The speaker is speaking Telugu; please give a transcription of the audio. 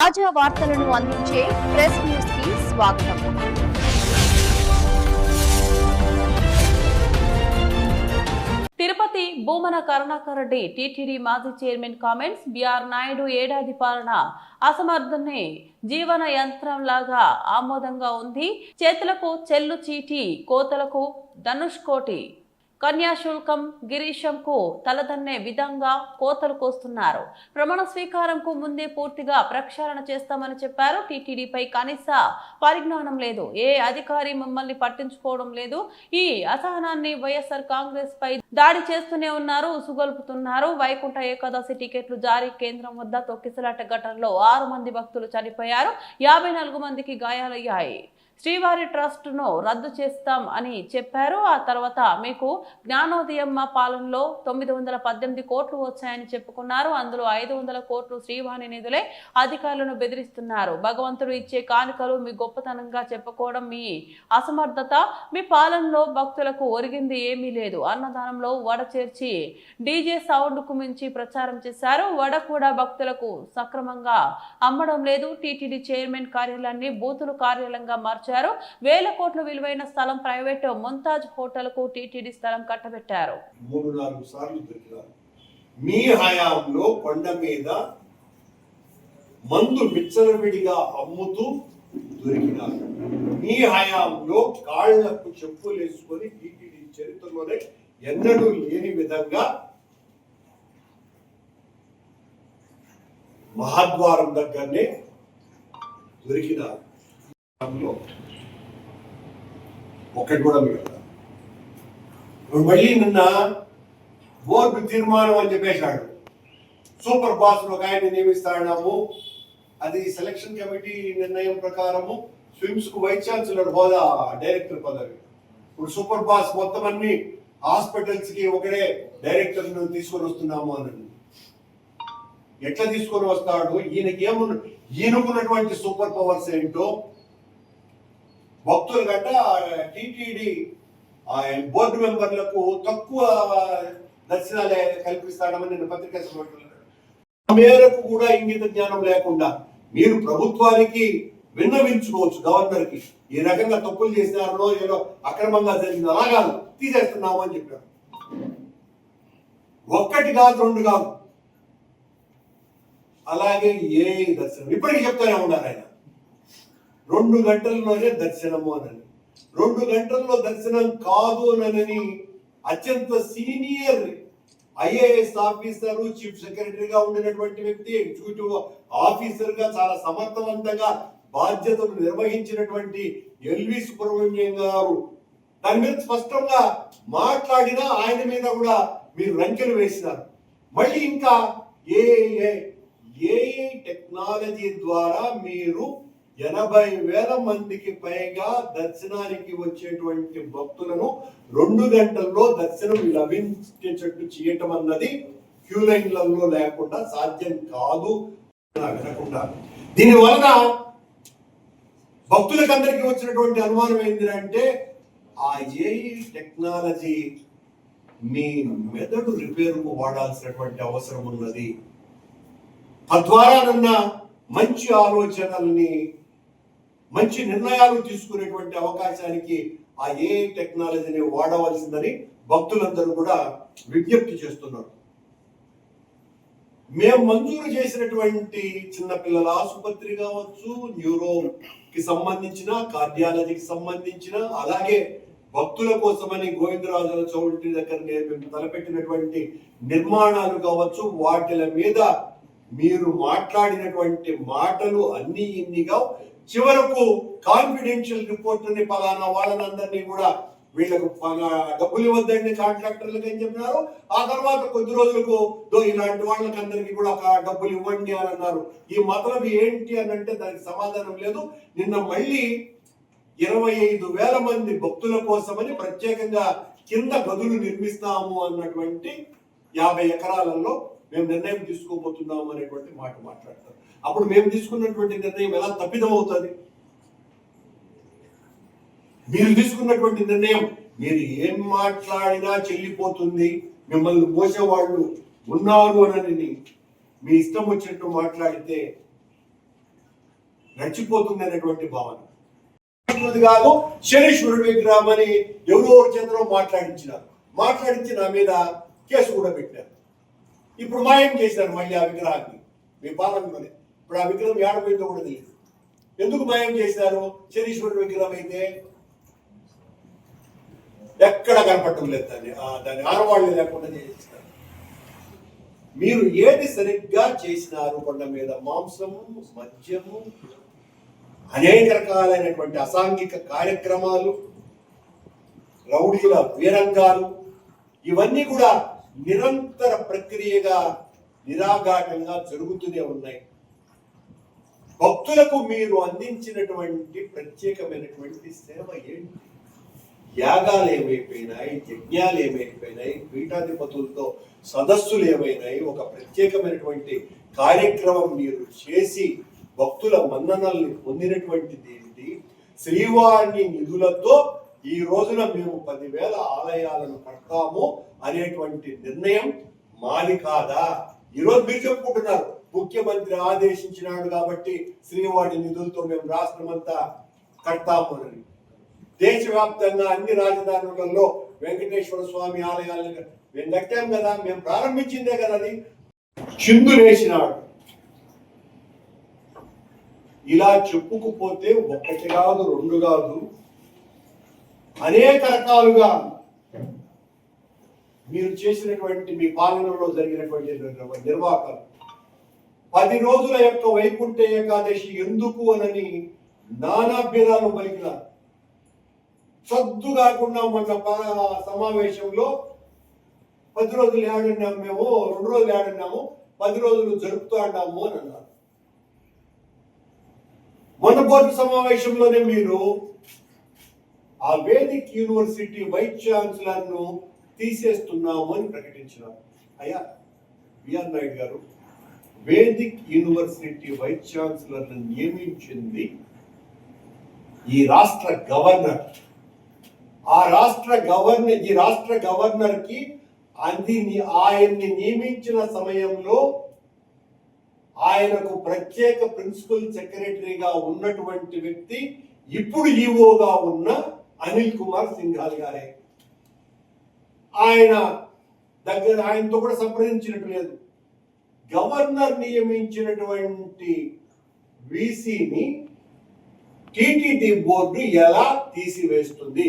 తాజా వార్తలను అందించే ప్రెస్ న్యూస్ కి స్వాగతం. తిరుపతి భూమన కరుణాకర్ రెడ్డి టీటీడీ మాజీ చైర్మన్ కామెంట్స్. బిఆర్ నాయుడు ఏడాది పాలన అసమర్థనే జీవన యంత్రంలాగా ఆమోదంగా ఉంది. చేతులకు చెల్లు చీటి, కోతలకు ధనుష్కోటి, కన్యాశుల్కం గిరీశంకు తలదన్నే విధంగా కోతలు కోస్తున్నారు. ప్రమాణ స్వీకారంకు ముందే పూర్తిగా ప్రక్షాళన చేస్తామని చెప్పారు. టీటీడీపై కనీస పరిజ్ఞానం లేదు. ఏ అధికారి మమ్మల్ని పట్టించుకోవడం లేదు. ఈ అసహనాన్ని వైఎస్ఆర్ కాంగ్రెస్ పై దాడి చేస్తూనే ఉన్నారు, ఉసుగొల్పుతున్నారు. వైకుంఠ ఏకాదశి టికెట్లు జారీ కేంద్రం వద్ద తొక్కిసలాట ఘటనలో 6 మంది భక్తులు చనిపోయారు, 54 మందికి గాయాలయ్యాయి. శ్రీవారి ట్రస్ట్ ను రద్దు చేస్తాం అని చెప్పారు. ఆ తర్వాత మీకు జ్ఞానోదయమ్మ పాలనలో 918 కోట్లు వచ్చాయని చెప్పుకున్నారు. అందులో 500 కోట్లు శ్రీవాణి నిధులే. అధికారులను బెదిరిస్తున్నారు. భగవంతుడు ఇచ్చే కానుకలు మీ గొప్పతనంగా చెప్పుకోవడం మీ అసమర్థత. మీ పాలనలో భక్తులకు ఒరిగింది ఏమీ లేదు. అన్నదానంలో వడ చేర్చి డీజే సౌండ్ కు మించి ప్రచారం చేశారు. వడ కూడా భక్తులకు సక్రమంగా అమ్మడం లేదు. టీటీడీ చైర్మన్ కార్యాలయాన్ని బూతులు కార్యాలయంగా మార్చారు. 1000 కోట్ల విలువైన స్థలం ప్రైవేటు ముంతాజ్ హోటల్ కు టీటీడీ స్థలం కట్టబెట్టారు. 3-4 సార్లు దొరికినారు. మీ హయాంలో కొండ మీద మందు విచ్చలవిడిగా అమ్ముతూ దొరికినారు. మీ హయాంలో కాళ్లకు చెప్పులు వేసుకొని టీటీడీ చరిత్రలోనే ఎన్నడూ లేని విధంగా మహాద్వారం దగ్గరనే దొరికినారు. ఒక్కటి కూడా మిగతా మళ్ళీ నిన్న బోర్డు తీర్మానం అని చెప్పేశాడు. సూపర్ బాస్ ఒక ఆయన నియమిస్తాడాము. అది సెలక్షన్ కమిటీ నిర్ణయం ప్రకారము స్విమ్స్ కు వైస్ ఛాన్సలర్ హోదా, డైరెక్టర్ పదవి. ఇప్పుడు సూపర్ బాస్ మొత్తం అన్ని హాస్పిటల్స్ కి ఒకడే డైరెక్టర్ తీసుకొని వస్తున్నాము అని ఎట్లా తీసుకొని వస్తాడు? ఈయనకున్నటువంటి సూపర్ పవర్స్ ఏంటో భక్తులు గట్ట టీటీడీ బోర్డు మెంబర్లకు తక్కువ దర్శనాలే కల్పిస్తాడమని నేను పత్రికా సమావేశంలో మేరకు కూడా ఇంగిత జ్ఞానం లేకుండా మీరు ప్రభుత్వానికి విన్నవించుకోవచ్చు. గవర్నర్ కి ఈ రకంగా తప్పులు చేసినారో ఏదో అక్రమంగా జరిగింది, అలాగా తీసేస్తున్నాము అని చెప్పారు. ఒక్కటి కాదు, 2 కాదు, అలాగే ఏ దర్శనం ఇప్పటికీ చెప్తానే ఉన్నారు ఆయన. 2 గంటల్లోనే దర్శనము అని, 2 గంటల్లో దర్శనం కాదు అని అత్యంత సీనియర్ ఐఏఎస్ ఆఫీసరు, చీఫ్ సెక్రటరీగా ఉండినటువంటి వ్యక్తి, ఎగ్జిక్యూటివ్ ఆఫీసర్ గా చాలా సమర్థవంతంగా బాధ్యతలు నిర్వహించినటువంటి ఎల్వి సుబ్రహ్మణ్యం గారు దాని మీద స్పష్టంగా మాట్లాడినా ఆయన మీద కూడా మీరు రంకెలు వేసినారు. మళ్ళీ ఇంకా ఏ టెక్నాలజీ ద్వారా మీరు 80,000 మందికి పైగా దర్శనానికి వచ్చేటువంటి భక్తులను 2 గంటల్లో దర్శనం లభించేటట్టు చేయటం అన్నది క్యూ లైన్లలో లేకుండా సాధ్యం కాదు వినకుండా. దీని వలన భక్తులకు అందరికీ వచ్చినటువంటి అనుమానం ఏంటంటే ఆ ఏఐ టెక్నాలజీ మీ మెదడు రిపేరుకు వాడాల్సినటువంటి అవసరం ఉన్నది. తద్వారా మంచి ఆలోచనల్ని, మంచి నిర్ణయాలు తీసుకునేటువంటి అవకాశానికి ఆ ఏఐ టెక్నాలజీని వాడవలసిందని భక్తులందరూ కూడా విజ్ఞప్తి చేస్తున్నారు. మేము మంజూరు చేసినటువంటి చిన్నపిల్లల ఆసుపత్రి కావచ్చు, న్యూరోకి సంబంధించిన, కార్డియాలజీకి సంబంధించిన, అలాగే భక్తుల కోసమని గోవిందరాజుల చౌల్ట్రీ దగ్గర మేము తలపెట్టినటువంటి నిర్మాణాలు కావచ్చు, వాటిల మీద మీరు మాట్లాడినటువంటి మాటలు అన్ని ఇన్నిగా చివరకు కాన్ఫిడెన్షియల్ రిపోర్ట్ అని పలానా వాళ్ళనందరినీ కూడా వీళ్ళకు డబ్బులు ఇవ్వద్దండి కాంట్రాక్టర్లకు అని చెప్పినారు. ఆ తర్వాత కొద్ది రోజులకు ఇలాంటి వాళ్ళకి అందరికీ కూడా డబ్బులు ఇవ్వండి అని అన్నారు. ఈ మతలం ఏంటి అని అంటే దానికి సమాధానం లేదు. నిన్న మళ్ళీ 25,000 మంది భక్తుల కోసమని ప్రత్యేకంగా కింద గదులు నిర్మిస్తాము అన్నటువంటి 50 ఎకరాలలో మేము నిర్ణయం తీసుకోబోతున్నాము అనేటువంటి మాట మాట్లాడతారు. అప్పుడు మేము తీసుకున్నటువంటి నిర్ణయం ఎలా తప్పిదం అవుతుంది? మీరు తీసుకున్నటువంటి నిర్ణయం మీరు ఏం మాట్లాడినా చెల్లిపోతుంది. మిమ్మల్ని మోసేవాళ్ళు ఉన్నారు అని మీ ఇష్టం వచ్చినట్టు మాట్లాడితే నడిచిపోతుంది అనేటువంటి భావన. ఇది కాదు శనీశ్వరుడు విగ్రహం అని ఎవరో చేతలో మాట్లాడించి నా మీద కేసు కూడా పెట్టారు. ఇప్పుడు మాయం చేశారు మళ్ళీ ఆ విగ్రహాన్ని మీ పాలనలోనే. ఇప్పుడు ఆ విగ్రహం ఏడపోయిందో కూడా తెలియదు. ఎందుకు మాయం చేశారు? శనీశ్వరుడు విగ్రహం అయితే ఎక్కడ కనపడటం లేదు, దాని ఆనవాళ్ళు లేకుండా చేస్తారు. మీరు ఏది సరిగ్గా చేసినారు? కొండ మీద మాంసము, మద్యము, అనేక రకాలైనటువంటి అసాంఘిక కార్యక్రమాలు, రౌడీల వీరంగాలు, ఇవన్నీ కూడా నిరంతర ప్రక్రియగా నిరాఘాటంగా జరుగుతూనే ఉన్నాయి. భక్తులకు మీరు అందించినటువంటి ప్రత్యేకమైనటువంటి సేవ ఏంటి? యాగాలు ఏమైపోయినాయి, యజ్ఞాలు ఏమైపోయినాయి, పీఠాధిపతులతో సదస్సులు ఏమైనాయి, ఒక ప్రత్యేకమైనటువంటి కార్యక్రమం మీరు చేసి భక్తుల మన్ననల్ని పొందినటువంటిది ఏంటి? శ్రీవారిని నిధులతో ఈ రోజున మేము 10,000 ఆలయాలను కడతాము అనేటువంటి నిర్ణయం మాది కాదా? ఈరోజు మీరు చెప్పుకుంటున్నారు ముఖ్యమంత్రి ఆదేశించినాడు కాబట్టి శ్రీవారి నిధులతో మేము రాష్ట్రమంతా కడతాము అని. దేశవ్యాప్తంగా అన్ని రాజధానులలో వెంకటేశ్వర స్వామి ఆలయాలను మేము కట్టాం కదా, మేము ప్రారంభించిందే కదా. అది చిందులేసినాడు. ఇలా చెప్పుకుపోతే ఒకటి కాదు, రెండు కాదు, అనేక రకాలుగా మీరు చేసినటువంటి మీ పాలనలో జరిగినటువంటి నిర్వాహకాలు. 10 రోజుల యొక్క వైకుంఠ ఏకాదశి ఎందుకు అనని నానా భేదాలు పలికినారు. సద్దు కాకుండా మొన్న సమావేశంలో 10 రోజులు ఏడున్నాము, మేము 2 రోజులు ఏడున్నాము, 10 రోజులు జరుపుతూ అన్నాము అని అన్నారు. మొన్న బోర్డు సమావేశంలోనే మీరు ఆ వేదిక్ యూనివర్సిటీ వైస్ ఛాన్సలర్ ను తీసేస్తున్నాము అని ప్రకటించినారు. అయ్యా బిఆర్ నాయుడు గారు, వేదిక్ యూనివర్సిటీ వైస్ ఛాన్సలర్ ను నియమించింది ఈ రాష్ట్ర గవర్నర్. ఈ రాష్ట్ర గవర్నర్ కి ఆయన్ని నియమించిన సమయంలో ఆయనకు ప్రత్యేక ప్రిన్సిపల్ సెక్రటరీగా ఉన్నటువంటి వ్యక్తి ఇప్పుడు ఈవోగా ఉన్న అనిల్ కుమార్ సింఘాల్ గారే. ఆయనతో కూడా సంప్రదించినట్టు లేదు. గవర్నర్ నియమించినటువంటి వీసీని టీటీడీ బోర్డు ఎలా తీసివేస్తుంది?